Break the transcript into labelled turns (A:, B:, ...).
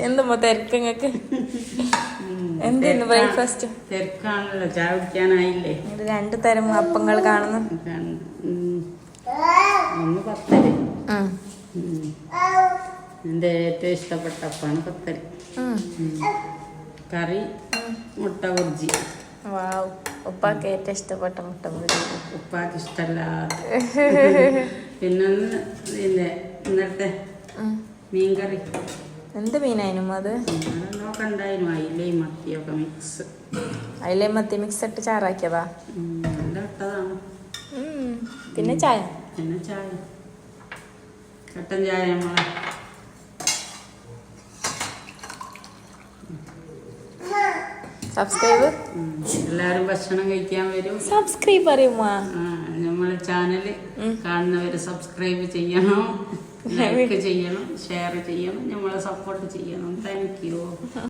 A: എന്തുമ്പോ തിരക്കങ്ങക്ക് എന്തെന്ന് ബ്രേക്ക്ഫാസ്റ്റ്
B: തിരക്കാണല്ലോ, ചായ കുടിക്കാനായില്ലേ?
A: 2 തരം അപ്പങ്ങൾ കാണുന്നു.
B: ഒന്ന് പത്തല്, എന്റെ ഏറ്റവും ഇഷ്ടപ്പെട്ട അപ്പാണ് പത്തല്. കറി മുട്ട ബുർജി.
A: വാവ്, ഉപ്പാക്ക് ഏറ്റവും ഇഷ്ടപ്പെട്ട മുട്ട ബുർജി.
B: ഉപ്പാക്ക് ഇഷ്ടല്ല. പിന്നെ ഇന്നത്തെ മീൻകറി.
A: എന്ത് മീനായിരുന്നു അത്?
B: കണ്ടായിരുന്നു, അയിലയും മത്തിയൊക്കെ മിക്സ്.
A: അയിലയും മത്തി മിക്സ് ഇട്ട് ചാറാക്കിയതാ.
B: നല്ല ഇട്ടതാണ്.
A: പിന്നെ ചായ,
B: പിന്നെ ചായ, കട്ടൻ ചായ. നമ്മളെ
A: സബ്സ്ക്രൈബ്.
B: എല്ലാരും ഭക്ഷണം കഴിക്കാൻ വരും.
A: സബ്സ്ക്രൈബ് അറിയുമോ?
B: നമ്മളെ ചാനല് കാണുന്നവര് സബ്സ്ക്രൈബ് ചെയ്യണം, ലൈക്ക് ചെയ്യണം, ഷെയർ ചെയ്യണം, നമ്മളെ സപ്പോർട്ട് ചെയ്യണം. Thank you.